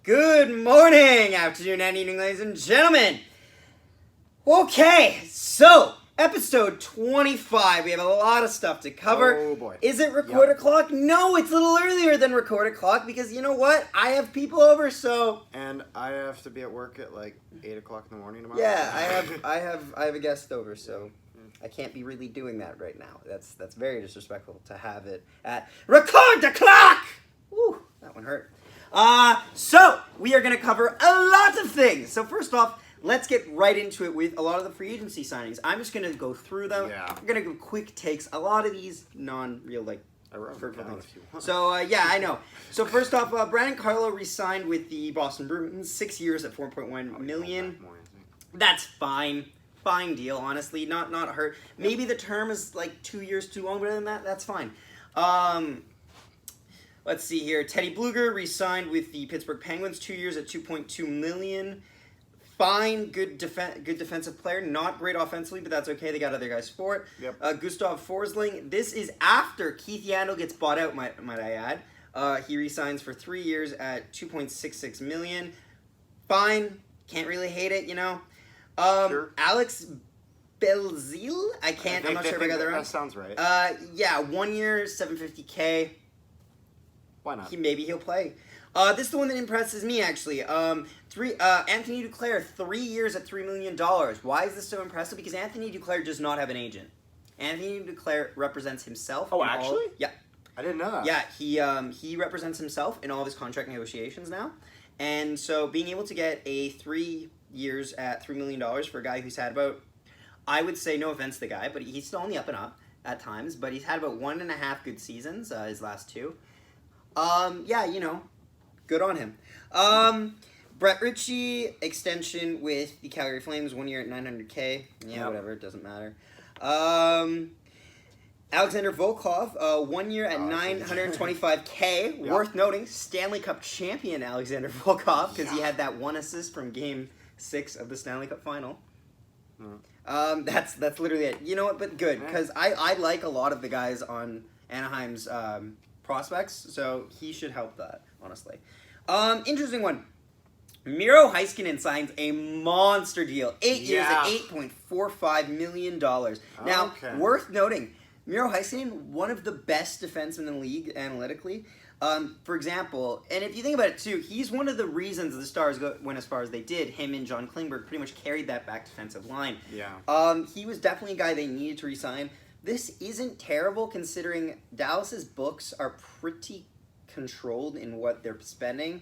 Good morning, afternoon, and evening, ladies and gentlemen. Okay, so episode 25. We have a lot of stuff to cover. Oh boy. Is it record o'clock? No, it's a little earlier than record o'clock because you know what? I have people over, so. And I have to be at work at like 8 o'clock in the morning tomorrow. Yeah, I have a guest over, so I can't be really doing that right now. That's very disrespectful to have it at record the clock. Woo, that one hurt. So we are going to cover a lot of things. So first off, let's get right into it with a lot of the free agency signings. I'm just going to go through them. Yeah. We're going to give quick takes. A lot of these non-real, like, I wrote them down if you want. So, yeah, I know. So first off, Brandon Carlo re-signed with the Boston Bruins, 6 years at $4.1 million. That's fine. Fine deal, honestly. Not hurt. Maybe the term is like 2 years too long, but other than that, that's fine. Let's see here. Teddy Bluger re-signed with the Pittsburgh Penguins, 2 years at $2.2 million. Fine, good defensive player. Not great offensively, but that's okay. They got other guys for it. Yep. Gustav Forsling. This is after Keith Yandel gets bought out, might I add. He re-signs for 3 years at $2.66 million. Fine. Can't really hate it, you know. Sure. Alex Belzile? I'm not sure if I got that wrong. That sounds right. Yeah, 1 year, $750K. Why not? Maybe he'll play. This is the one that impresses me, actually. Anthony Duclair, 3 years at $3 million. Why is this so impressive? Because Anthony Duclair does not have an agent. Anthony Duclair represents himself. Oh, actually? Yeah. I didn't know that. Yeah, he represents himself in all of his contract negotiations now. And so being able to get a 3 years at $3 million for a guy who's had about, I would say, no offense to the guy, but he's still on the up and up at times, but he's had about 1.5 good seasons, his last two. Yeah, you know, good on him. Brett Ritchie, extension with the Calgary Flames, 1 year at $900K. Yeah, whatever, it doesn't matter. Alexander Volkov, 1 year at $925K. Yep. Worth noting, Stanley Cup champion Alexander Volkov, because he had that one assist from Game 6 of the Stanley Cup Final. That's literally it. You know what? But good, because I like a lot of the guys on Anaheim's prospects, so he should help that, honestly. Interesting one. Miro Heiskanens signs a monster deal. 8 years at $8.45 million. Now, worth noting, Miro Heiskanen, one of the best defensemen in the league analytically. For example, and if you think about it too, he's one of the reasons the Stars went as far as they did. Him and John Klingberg pretty much carried that back defensive line. Yeah. He was definitely a guy they needed to re-sign. This isn't terrible considering Dallas's books are pretty controlled in what they're spending.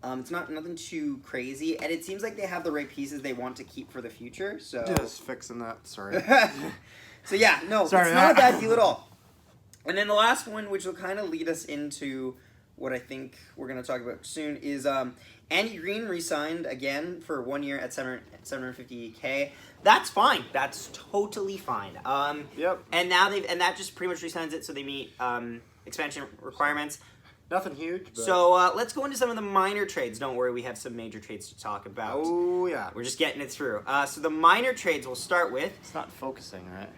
It's nothing too crazy, and it seems like they have the right pieces they want to keep for the future. So just fixing that. Sorry. So yeah, no, it's not a bad deal at all. And then the last one, which will kind of lead us into what I think we're going to talk about soon, is Andy Green re-signed again for 1 year at $750K. That's fine. That's totally fine. Yep. And now that just pretty much re-signs it, so they meet expansion requirements. Nothing huge. But... So let's go into some of the minor trades. Don't worry, we have some major trades to talk about. Oh yeah. We're just getting it through. So the minor trades we'll start with. It's not focusing, right?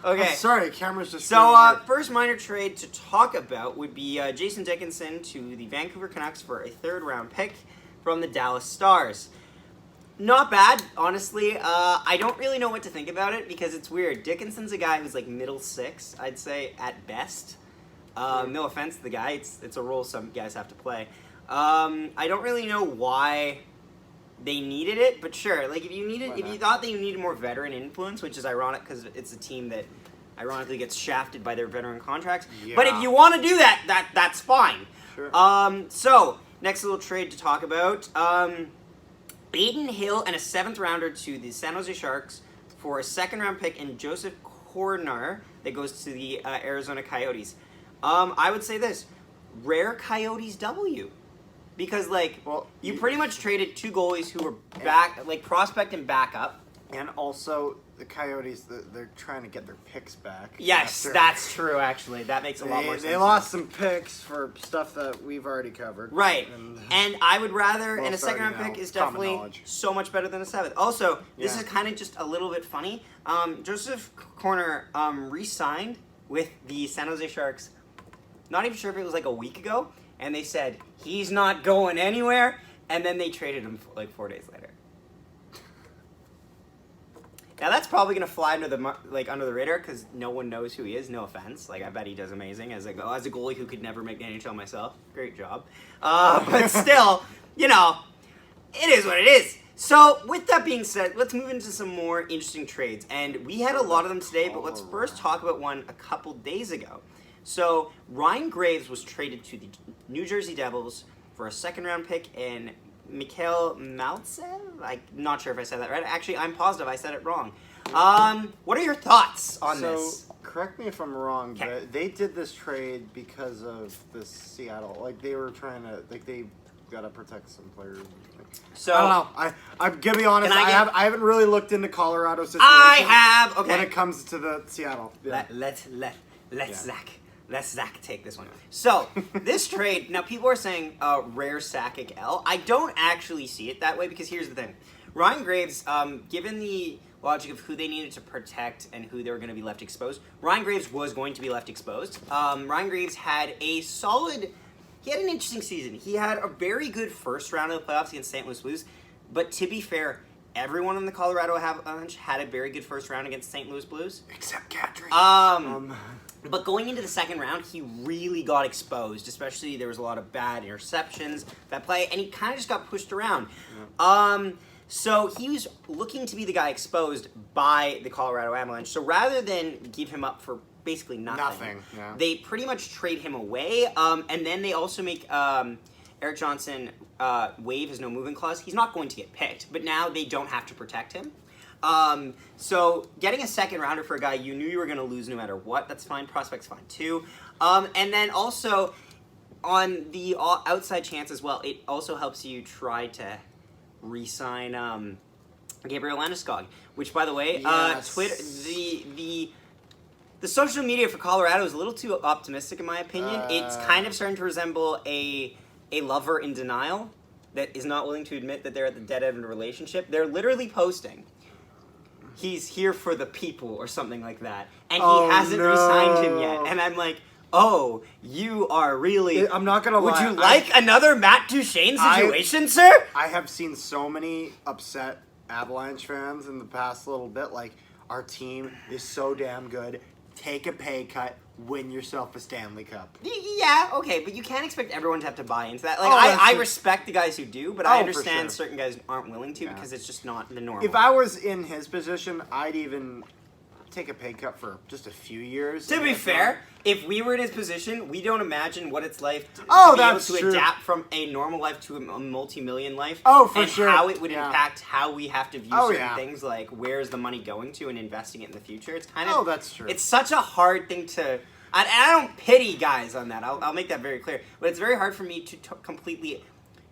Okay. Sorry, camera's just... So, first minor trade to talk about would be Jason Dickinson to the Vancouver Canucks for a third-round pick from the Dallas Stars. Not bad, honestly. I don't really know what to think about it because it's weird. Dickinson's a guy who's like middle six, I'd say, at best. No offense to the guy. It's a role some guys have to play. I don't really know why they needed it, but sure. Like if you thought they needed more veteran influence, which is ironic because it's a team that ironically gets shafted by their veteran contracts. Yeah. But if you want to do that's fine. Sure. So next little trade to talk about: Aiden Hill and a 7th rounder to the San Jose Sharks for a 2nd-round pick and Joseph Corner that goes to the Arizona Coyotes. I would say this: rare Coyotes W. Because, you pretty much traded 2 goalies who were prospect and backup. And also, the Coyotes, they're trying to get their picks back. Yes, that's true, actually. That makes a lot more sense. They lost some picks for stuff that we've already covered. Right. And I would rather, and a 2nd-round pick is definitely so much better than a 7th. Also, this is kind of just a little bit funny. Joseph Corner re-signed with the San Jose Sharks, not even sure if it was like a week ago. and they said, he's not going anywhere, and then they traded him like 4 days later. Now that's probably gonna fly under the radar because no one knows who he is. No offense, like I bet he does amazing as a goalie who could never make the NHL myself. Great job, but still, it is what it is. So with that being said, let's move into some more interesting trades, and we had a lot of them today. But let's first talk about one a couple days ago. So Ryan Graves was traded to the New Jersey Devils for a second-round pick and Mikhail Maltsev? I'm not sure if I said that right. Actually, I'm positive I said it wrong. What are your thoughts on this? Correct me if I'm wrong, but they did this trade because of the Seattle. Like, they were trying to, they got to protect some players. So, I don't know. I'm going to be honest, I haven't really looked into Colorado situation. I have, okay. When it comes to the Seattle. Yeah. Let Zach take this one. So, this trade, now people are saying rare Sakic L. I don't actually see it that way because here's the thing. Ryan Graves, given the logic of who they needed to protect and who they were going to be left exposed, Ryan Graves was going to be left exposed. Ryan Graves had he had an interesting season. He had a very good first round of the playoffs against St. Louis Blues, but to be fair, everyone in the Colorado Avalanche had a very good first round against St. Louis Blues. Except Kadri. But going into the second round, he really got exposed, especially there was a lot of bad interceptions, bad play, and he kind of just got pushed around. Yeah. So he was looking to be the guy exposed by the Colorado Avalanche. So rather than give him up for basically nothing, yeah. They pretty much trade him away, and then they also make Eric Johnson waive his no-moving clause. He's not going to get picked, but now they don't have to protect him. So getting a second rounder for a guy you knew you were going to lose no matter what, that's fine. Prospect's fine too. And then also on the outside chance as well, it also helps you try to re-sign Gabriel Landeskog, which by the way, yes. Twitter, the social media for Colorado is a little too optimistic in my opinion. It's kind of starting to resemble a lover in denial that is not willing to admit that they're at the dead end of a relationship. They're literally posting, he's here for the people or something like that. And he hasn't re-signed him yet. And I'm like, oh, you are really... I'm not going to lie. Would you like another Matt Duchene situation, sir? I have seen so many upset Avalanche fans in the past little bit. Like, our team is so damn good. Take a pay cut. Win yourself a Stanley Cup. Yeah, okay, but you can't expect everyone to have to buy into that. Like, I respect the guys who do, but I understand certain guys aren't willing to because it's just not the norm. If I was in his position, I'd even take a pay cut for just a few years. To be fair, if we were in his position, we don't imagine what it's like to be able to adapt from a normal life to a multi-million life. Oh, for and sure. And how it would impact how we have to view certain things, like where's the money going to and investing it in the future. It's kind of... Oh, that's true. It's such a hard thing to... I don't pity guys on that. I'll make that very clear. But it's very hard for me to completely...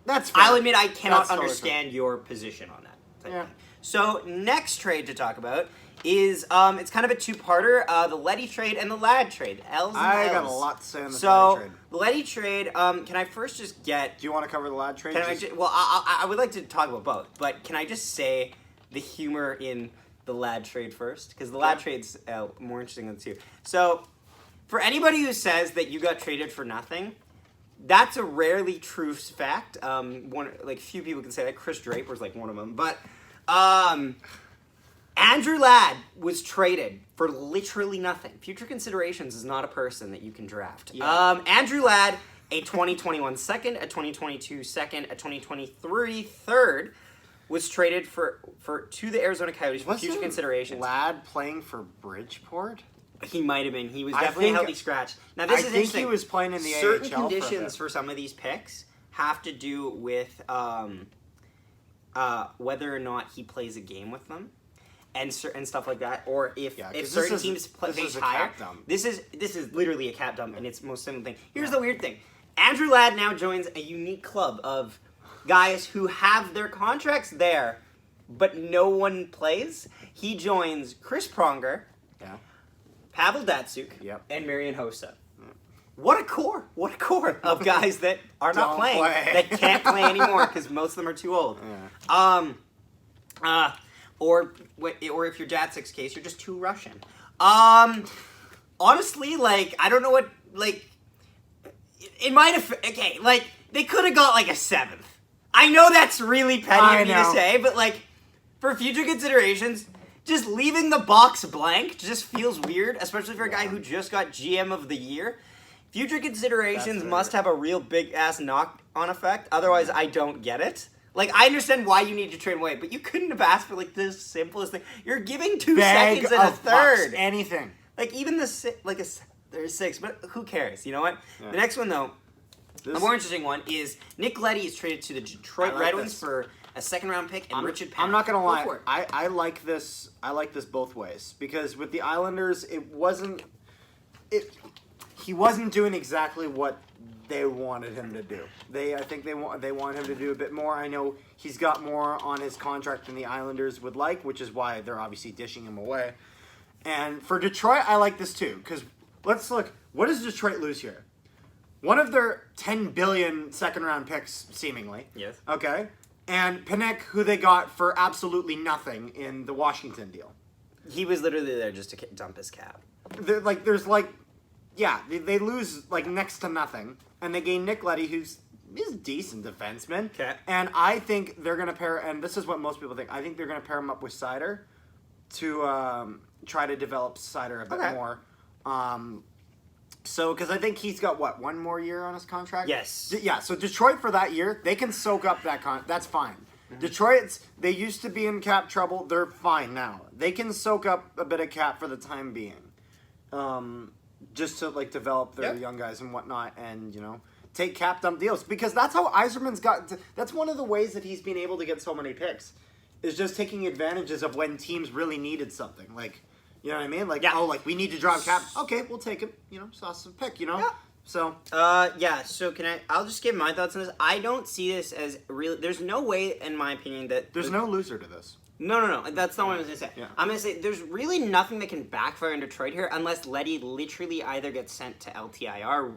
That's fair. I'll admit I cannot understand your position on that type of thing. So, next trade to talk about is, it's kind of a two-parter, the Leddy trade and the Ladd trade. L's and I L's. got a lot to say on the Leddy trade. The Leddy trade, can I first just get... Do you want to cover the Ladd trade? I would like to talk about both, but can I just say the humor in the Ladd trade first? Because the Ladd trade's more interesting than the two. So, for anybody who says that you got traded for nothing, that's a rarely true fact. Few people can say that. Chris Draper's like one of them, but... Andrew Ladd was traded for literally nothing. Future Considerations is not a person that you can draft. Yeah. Andrew Ladd, a 2021 second, a 2022 second, a 2023 third, was traded to the Arizona Coyotes for future considerations. Ladd playing for Bridgeport? He might have been. He was definitely a healthy scratch. Now this is interesting. I think he was playing in the certain AHL conditions for some of these picks have to do with whether or not he plays a game with them. And stuff like that, or if certain teams face higher. This is literally a cap dump, and it's the most simple thing. Here's the weird thing: Andrew Ladd now joins a unique club of guys who have their contracts there, but no one plays. He joins Chris Pronger, Pavel Datsyuk, and Marian Hossa. What a core! What a core of guys that are not playing, that can't play anymore because most of them are too old. Yeah. Or if you're Datsuk's case, you're just too Russian. Honestly, I don't know what, it might have. Okay, like they could have got like a 7th. I know that's really petty of me to say, but like for future considerations, just leaving the box blank just feels weird, especially for a guy who just got GM of the year. Future considerations must have a real big ass knock-on effect. Otherwise, I don't get it. Like, I understand why you need to trade away, but you couldn't have asked for like the simplest thing. You're giving 2 seconds and a third. Anything. Like even there's 6, but who cares? You know what? Yeah. The next one though, the more interesting one is Nick Leddy is traded to the Detroit Red Wings for a 2nd-round pick and Richard Panik. I'm not gonna lie. I like this. I like this both ways because with the Islanders, he wasn't doing exactly what they wanted him to do. I think they want him to do a bit more. I know he's got more on his contract than the Islanders would like, which is why they're obviously dishing him away. And for Detroit, I like this too because let's look. What does Detroit lose here? One of their 10 billion 2nd-round picks, seemingly. Yes. Okay. And Panik, who they got for absolutely nothing in the Washington deal. He was literally there just to dump his cap. They lose like next to nothing, and they gain Nick Leddy, who's a decent defenseman. Okay. And I think they're gonna pair, and this is what most people think. I think they're gonna pair him up with Seider to try to develop Seider a bit more. So, because I think he's got, one more year on his contract? Yes. Yeah, so Detroit for that year, they can soak up that that's fine. Mm-hmm. Detroit, they used to be in cap trouble. They're fine now. They can soak up a bit of cap for the time being. Just to, like, develop their young guys and whatnot and, take cap dump deals. Because that's how Yzerman's that's one of the ways that he's been able to get so many picks. Is just taking advantages of when teams really needed something. Like, you know what I mean? Like, we need to drop cap. Okay, we'll take him. Sauce and pick, Yeah. So. So I'll just give my thoughts on this. I don't see this as really, there's no way, in my opinion, that. There's no loser to this. No. That's not what I was going to say. Yeah. I'm going to say there's really nothing that can backfire in Detroit here unless Leddy literally either gets sent to LTIR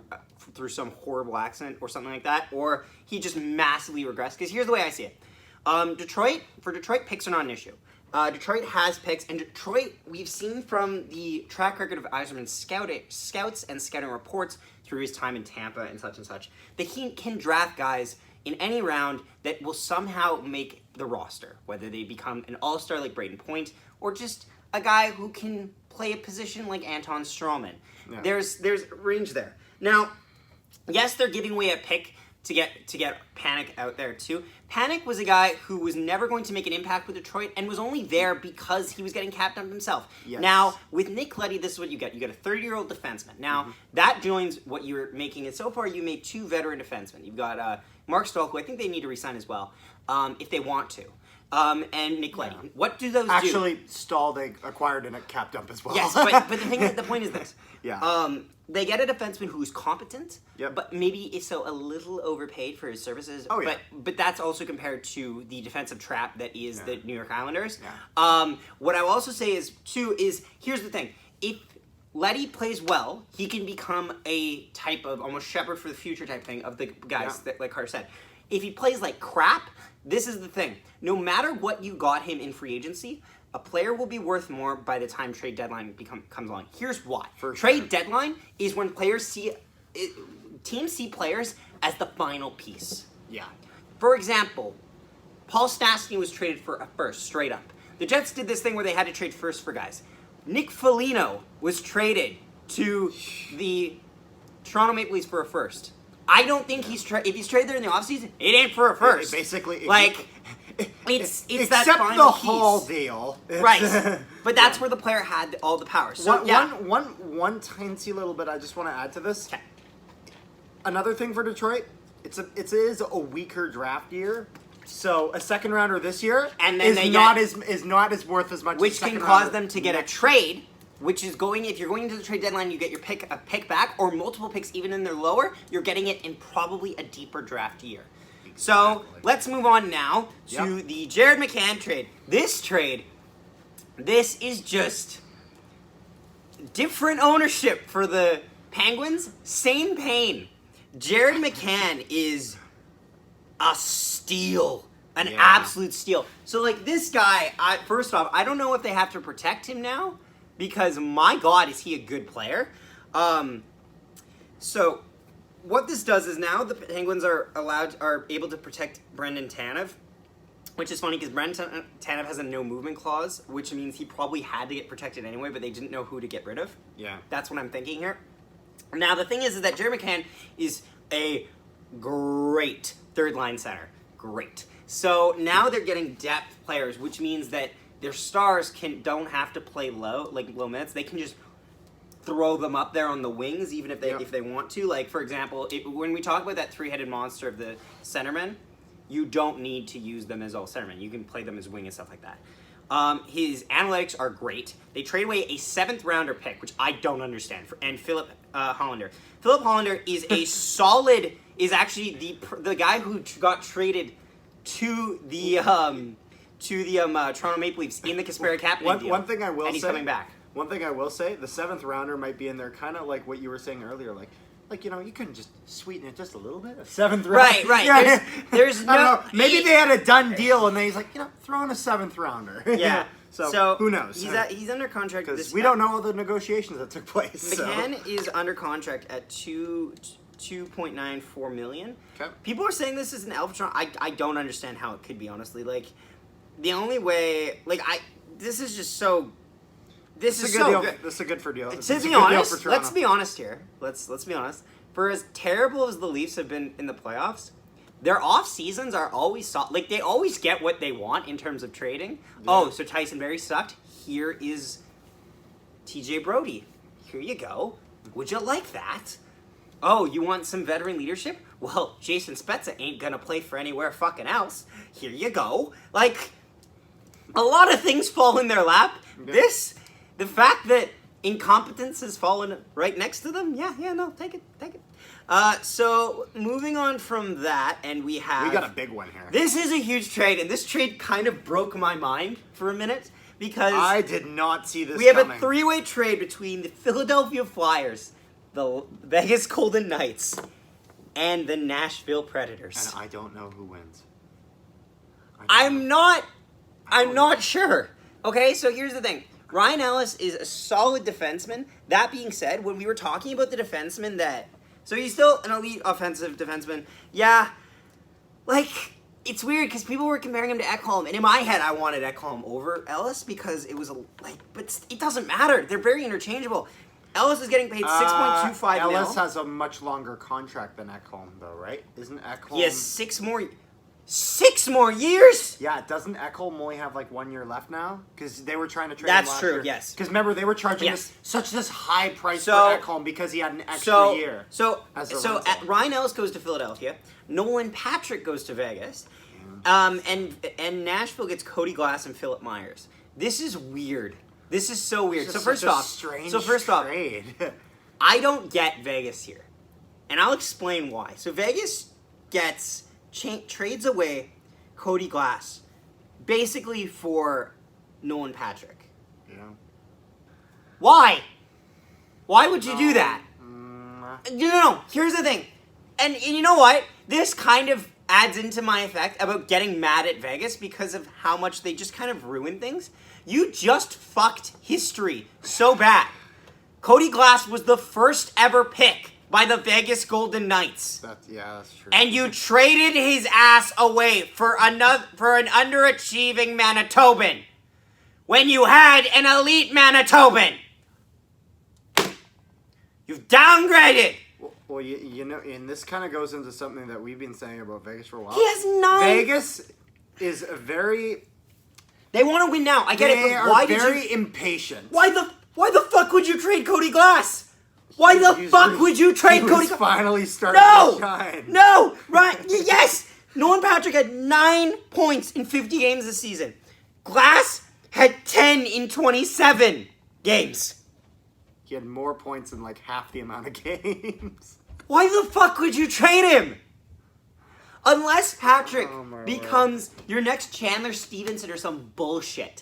through some horrible accident or something like that, or he just massively regressed. Because here's the way I see it. Detroit, picks are not an issue. Detroit has picks, and Detroit, we've seen from the track record of Yzerman's scouts and scouting reports through his time in Tampa and such, that he can draft guys in any round that will somehow make the roster, whether they become an all-star like Braden Point, or just a guy who can play a position like Anton Strawman. Yeah. There's range there. Now, yes, they're giving away a pick to get Panik out there too. Panik was a guy who was never going to make an impact with Detroit and was only there because he was getting cap dumped himself. Yes. Now, with Nick Leddy, this is what you get. You get a 30-year-old defenseman. Now, that joins what you're making. And so far, you made 2 veteran defensemen. You've got Mark Stahl, who I think they need to resign as well, if they want to. And Nick Leddy. Yeah. What do those do? Actually, Stahl, they acquired in a cap dump as well. Yes, but the point is this. Yeah. They get a defenseman who's competent, yep. but maybe is so a little overpaid for his services. Oh, yeah. But that's also compared to the defensive trap that is the New York Islanders. Yeah. What I will also say is here's the thing. If Leddy plays well, he can become a type of almost shepherd for the future type thing of the guys that, like Carter said. If he plays like crap, this is the thing. No matter what you got him in free agency, a player will be worth more by the time trade deadline comes along. Here's why. Trade deadline is when teams see players as the final piece. Yeah. For example, Paul Stastny was traded for a first, straight up. The Jets did this thing where they had to trade first for guys. Nick Foligno was traded to the Toronto Maple Leafs for a first. I don't think if he's traded there in the offseason, it ain't for a first. Basically, it's except that final the piece. Hall deal, right? But that's where the player had all the power. So one tiny little bit I just want to add to this. Okay. Another thing for Detroit, it is a weaker draft year, so a 2nd rounder this year is not as worth as much. Which as a can second cause rounder them to get a trade. Which is if you're going into the trade deadline, you get a pick back, or multiple picks even in their lower, you're getting it in probably a deeper draft year. So let's move on now to the Jared McCann trade. This is just different ownership for the Penguins. Same pain. Jared McCann is a steal. An absolute steal. So this guy, first off, I don't know if they have to protect him now. Because, my God, is he a good player. So, what this does is now the Penguins are able to protect Brendan Tanev, which is funny because Brendan Tanev has a no movement clause, which means he probably had to get protected anyway, but they didn't know who to get rid of. Yeah. That's what I'm thinking here. Now, the thing is that Jerry McCann is a great third-line center. Great. So now they're getting depth players, which means that their stars don't have to play low minutes. They can just throw them up there on the wings, even if they want to. Like, for example, when we talk about that three-headed monster of the centerman, you don't need to use them as all centermen. You can play them as wing and stuff like that. His analytics are great. They trade away a 7th-rounder pick, which I don't understand, and Philip Hollander. Philip Hollander is a solid. Is actually the guy who got traded to the Toronto Maple Leafs in the Kasperi Kapanen deal. One thing I will say, and he's coming back. One thing I will say, the 7th-rounder might be in there, kind of like what you were saying earlier, like you couldn't just sweeten it just a little bit. A 7th round. Right. Yeah. There's no. I don't know. Maybe they had a done deal, and then he's like, throw in a 7th-rounder. Yeah. So who knows? He's under contract. Because we don't know all the negotiations that took place. McCann is under contract at $2.94 million. Okay. People are saying this is an Alphatron. I don't understand how it could be, honestly. Like, the only way, this is just so. This is so good. This is a good for deal. To be honest, let's be honest here. Let's be honest. For as terrible as the Leafs have been in the playoffs, their off seasons are always they always get what they want in terms of trading. Yeah. Oh, so Tyson Berry sucked. Here is TJ Brody. Here you go. Would you like that? Oh, you want some veteran leadership? Well, Jason Spezza ain't gonna play for anywhere fucking else. Here you go. Like, a lot of things fall in their lap. Yeah. The fact that incompetence has fallen right next to them, take it. So, moving on from that, and we got a big one here. This is a huge trade, and this trade kind of broke my mind for a minute, because I did not see this we have a three-way trade between the Philadelphia Flyers, the Vegas Golden Knights, and the Nashville Predators. And I don't know who wins. I'm not sure. Okay, so here's the thing. Ryan Ellis is a solid defenseman. That being said, when we were talking about the defenseman so he's still an elite offensive defenseman. Yeah, it's weird because people were comparing him to Ekholm, and in my head, I wanted Ekholm over Ellis because it was but it doesn't matter. They're very interchangeable. Ellis is getting paid $6.25 million. Ellis has a much longer contract than Ekholm, though, right? Isn't Ekholm? He has 6 more years? Yeah, doesn't Ekholm only have 1 year left now? Because they were trying to trade him That's last true, year. yes. Because remember, they were charging this high price for Ekholm because he had an extra year. Ryan Ellis goes to Philadelphia. Nolan Patrick goes to Vegas. And Nashville gets Cody Glass and Philip Myers. This is weird. This is so weird. So first off, I don't get Vegas here. And I'll explain why. So Vegas gets... trades away Cody Glass basically for Nolan Patrick. Yeah. Why? Why would you do that? No. Here's the thing. And you know what? This kind of adds into my effect about getting mad at Vegas because of how much they just kind of ruin things. You just fucked history so bad. Cody Glass was the first ever pick by the Vegas Golden Knights. That's true. And you traded his ass away for an underachieving Manitoban when you had an elite Manitoban. You've downgraded. Well, you know, and this kind of goes into something that we've been saying about Vegas for a while. He has 9. Vegas is a very... They want to win now. I get it. They are very impatient. Why the fuck would you trade Cody Glass? Why the fuck would you trade Cody Glass? Finally starting to shine. No! Right? Yes! Nolan Patrick had 9 points in 50 games this season. Glass had 10 in 27 games. He had more points in half the amount of games. Why the fuck would you trade him? Unless Patrick becomes your next Chandler Stevenson or some bullshit.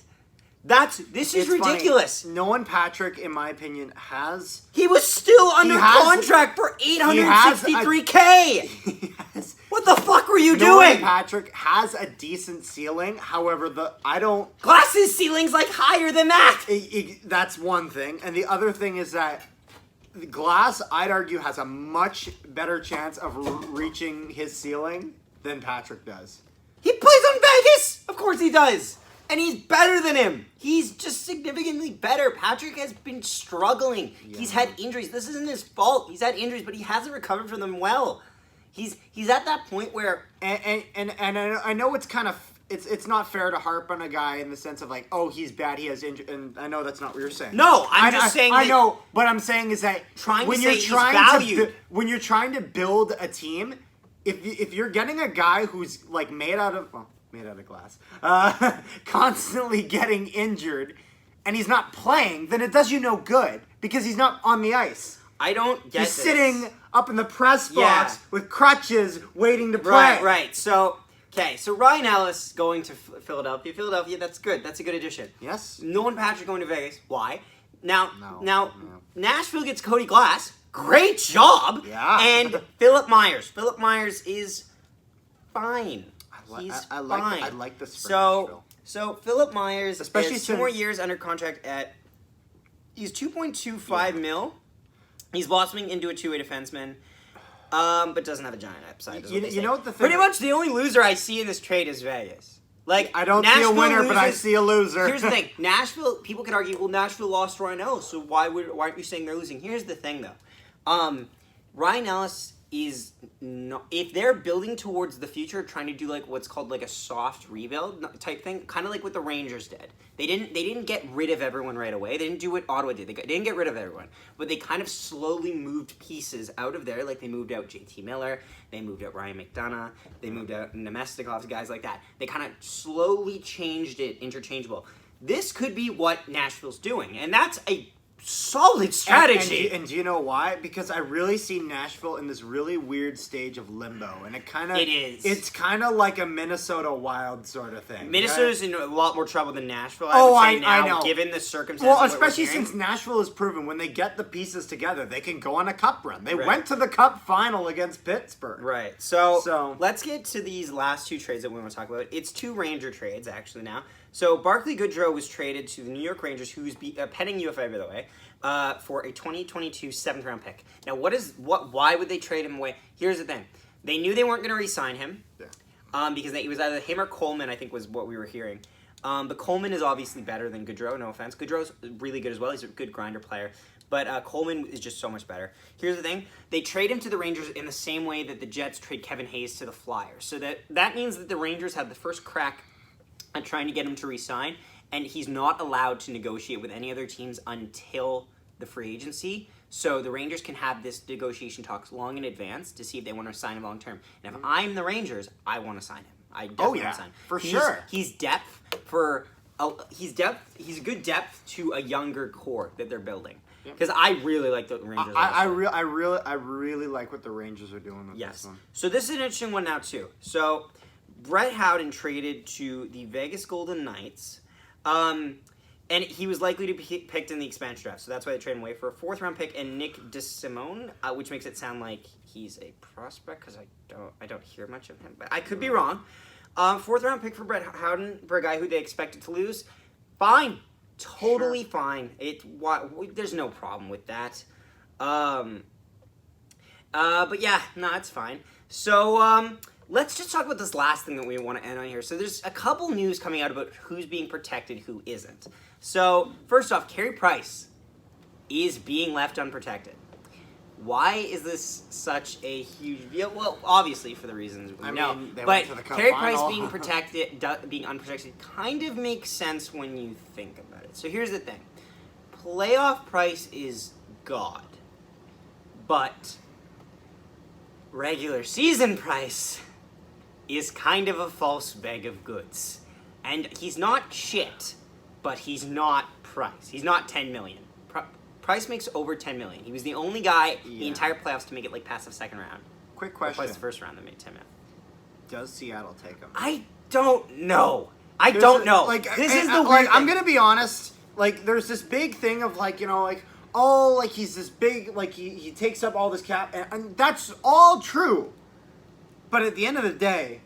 This is ridiculous. Funny. Nolan Patrick, in my opinion, has... He was still under contract for $863K. What the fuck were you doing? Nolan Patrick has a decent ceiling. However, Glass's ceiling's higher than that. That's one thing. And the other thing is that Glass, I'd argue, has a much better chance of reaching his ceiling than Patrick does. He plays on Vegas! Of course he does! And he's better than him. He's just significantly better. Patrick has been struggling. Yeah. He's had injuries. This isn't his fault. He's had injuries, but he hasn't recovered from them well. He's at that point where and I know it's kind of it's not fair to harp on a guy in the sense of like, oh, he's bad, he has injury, and I know that's not what you're saying. No, I'm just saying. I know. What I'm saying is that when you're trying to build a team, if you're getting a guy who's like made out of glass, constantly getting injured, and he's not playing, then it does you no good because he's not on the ice. I don't get He's sitting up in the press box with crutches waiting to play. Right. So Ryan Ellis going to Philadelphia. Philadelphia, that's good. That's a good addition. Yes. Nolan Patrick going to Vegas. Why? Now, Nashville gets Cody Glass. Great job. Yeah. And Philip Myers. Philip Myers is fine. He's fine. I like this for Nashville. So Philip Myers, especially has 2 more years under contract at. He's $2.25 mil. He's blossoming into a two-way defenseman, but doesn't have a giant upside. You know what the thing? Pretty much the only loser I see in this trade is Vegas. Like I don't see a winner, but I see a loser. Here's the thing: Nashville. People could argue, well, Nashville lost Ryan Ellis, so why aren't you saying they're losing? Here's the thing, though. Ryan Ellis is not, if they're building towards the future, trying to do like what's called like a soft rebuild type thing, kind of like what the Rangers did. They didn't get rid of everyone right away. They didn't do what Ottawa did. They didn't get rid of everyone, but they kind of slowly moved pieces out of there. Like they moved out JT Miller, they moved out Ryan McDonough, they moved out Nemestikov, guys like that. They kind of slowly changed it interchangeable. This could be what Nashville's doing, and that's a solid strategy. And do you know why? Because I really see Nashville in this really weird stage of limbo, and it is. It's kind of like a Minnesota Wild sort of thing. Minnesota's in a lot more trouble than Nashville. I know. Given the circumstances. Well, especially since Nashville has proven when they get the pieces together, they can go on a cup run. They went to the Cup final against Pittsburgh. Right. So let's get to these last 2 trades that we want to talk about. It's 2 Ranger trades actually now. So Barclay Goodrow was traded to the New York Rangers, who's pending UFA, by the way, for a 2022 7th-round pick. Now, why would they trade him away? Here's the thing. They knew they weren't going to re-sign him because it was either him or Coleman, I think was what we were hearing. But Coleman is obviously better than Goodrow, no offense. Goodrow's really good as well. He's a good grinder player. But Coleman is just so much better. Here's the thing. They trade him to the Rangers in the same way that the Jets trade Kevin Hayes to the Flyers. So that means that the Rangers have the first crack at trying to get him to re-sign, and he's not allowed to negotiate with any other teams until the free agency. So the Rangers can have this negotiation talks long in advance to see if they want to sign him long term. And if I'm the Rangers, I want to sign him. I definitely want to sign him. For sure. He's depth He's a good depth to a younger core that they're building. Because I really like the Rangers. I really like what the Rangers are doing with this one. So this is an interesting one now too. So Brett Howden traded to the Vegas Golden Knights, and he was likely to be picked in the expansion draft. So that's why they traded him away for a 4th-round pick and Nick DeSimone, which makes it sound like he's a prospect because I don't hear much of him, but I could be wrong. 4th-round pick for Brett Howden for a guy who they expected to lose. Fine. Totally fine. There's no problem with that. But yeah, no, it's fine. So let's just talk about this last thing that we want to end on here. So there's a couple news coming out about who's being protected, who isn't. So first off, Carey Price is being left unprotected. Why is this such a huge deal? Well, obviously for the reasons we know. But Carey Price being unprotected kind of makes sense when you think about it. So here's the thing. Playoff Price is God. But regular season Price is kind of a false bag of goods. And he's not shit, but he's not Price. He's not $10 million. Price makes over $10 million. He was the only guy the entire playoffs to make it past the 2nd round. Quick question. Or the 1st round that made $10 million. Does Seattle take him? I don't know. This is the weird thing. I'm gonna be honest. Like, there's this big thing of he's this big, he takes up all this cap, and that's all true. But at the end of the day,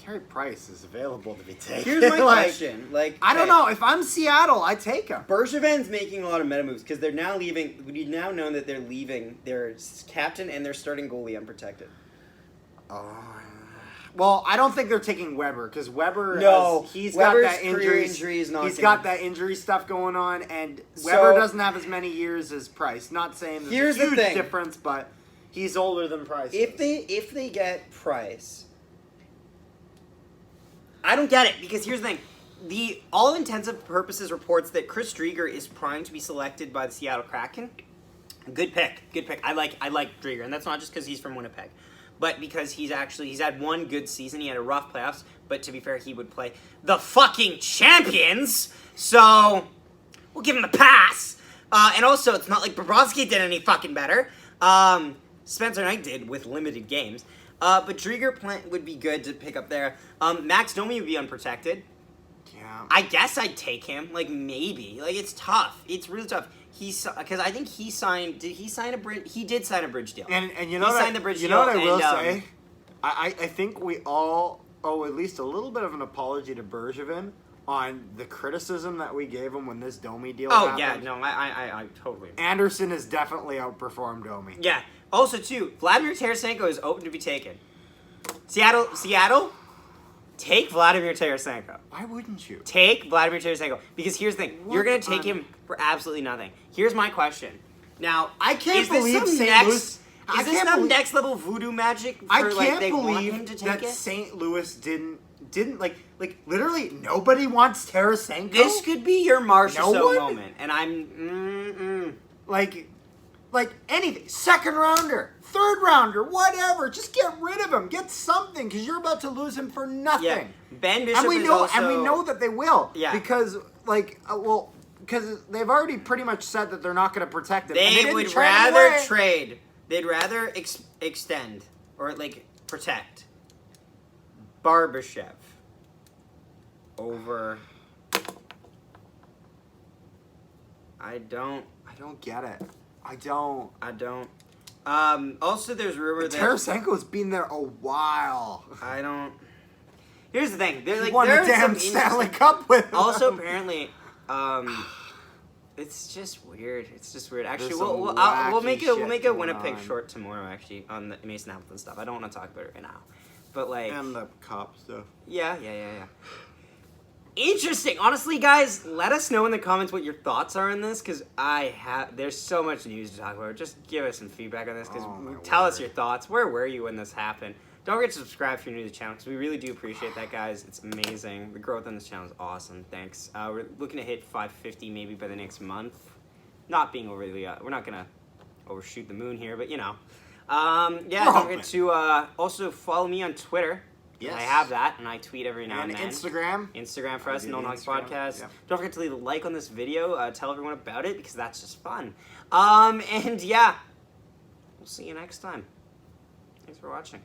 Carey Price is available to be taken. Here's my question. I don't know. If I'm Seattle, I take him. Bergevin's making a lot of meta moves because they're now leaving. We now know that they're leaving their captain and their starting goalie unprotected. Well, I don't think they're taking Weber because Weber. He's Weber's got that career injury is not. He's got that injury stuff going on, and Weber doesn't have as many years as Price. Not saying there's a huge difference, but he's older than Price. If they get Price, I don't get it because here's the thing: the all intensive purposes reports that Chris Driedger is primed to be selected by the Seattle Kraken. Good pick. I like Driedger, and that's not just because he's from Winnipeg. But because he's had one good season, he had a rough playoffs, but to be fair, he would play the fucking champions, so we'll give him a pass. And also, it's not like Bobrovsky did any fucking better. Spencer Knight did with limited games. But Driedger would be good to pick up there. Max Domi would be unprotected. Yeah. I guess I'd take him. Maybe. It's tough. It's really tough. Because I think he signed. Did he sign a bridge? He did sign a bridge deal. And you know he what signed the bridge deal. You know what I will say? I think we all owe at least a little bit of an apology to Bergevin on the criticism that we gave him when this Domi deal happened. Yeah, no, I totally. Anderson has definitely outperformed Domi. Yeah. Also, too, Vladimir Tarasenko is open to be taken. Seattle. Take Vladimir Tarasenko. Why wouldn't you? Take Vladimir Tarasenko. Because here's the thing. You're going to take him for absolutely nothing. Here's my question. Now, I can't believe St. Louis... Is this some next level voodoo magic for, I can't they want him believe to take that it? St. Louis didn't literally nobody wants Tarasenko. This could be your Marshall No one? moment. And I'm... Like anything. Second rounder. Third rounder. Whatever. Just get rid of him. Get something because you're about to lose him for nothing. Yeah. Ben Bishop and we is know, also... And we know that they will. Yeah. Because, because they've already pretty much said that they're not going to protect him. They would rather trade. They'd rather extend or protect Barbashev over. I don't get it. I don't. Also, there's rumor that Tarasenko's been there a while. I don't. Here's the thing. They're He won a damn Stanley Cup with him. Also, apparently, it's just weird. Actually, we'll make a Winnipeg short tomorrow. Actually, on the Mason Appleton stuff. I don't want to talk about it right now, but and the cop stuff. Yeah. Interesting. Honestly, guys, let us know in the comments what your thoughts are on this, because there's so much news to talk about. Just give us some feedback on this, because tell us your thoughts. Where were you when this happened? Don't forget to subscribe if you're new to the channel, because we really do appreciate that, guys. It's amazing. The growth on this channel is awesome. Thanks. We're looking to hit 550 maybe by the next month. Not being overly, we're not going to overshoot the moon here, but don't forget to also follow me on Twitter. Yes. I have that, and I tweet every now and then. Instagram for us, NHP Podcast. Yeah. Don't forget to leave a like on this video. Tell everyone about it, because that's just fun. We'll see you next time. Thanks for watching.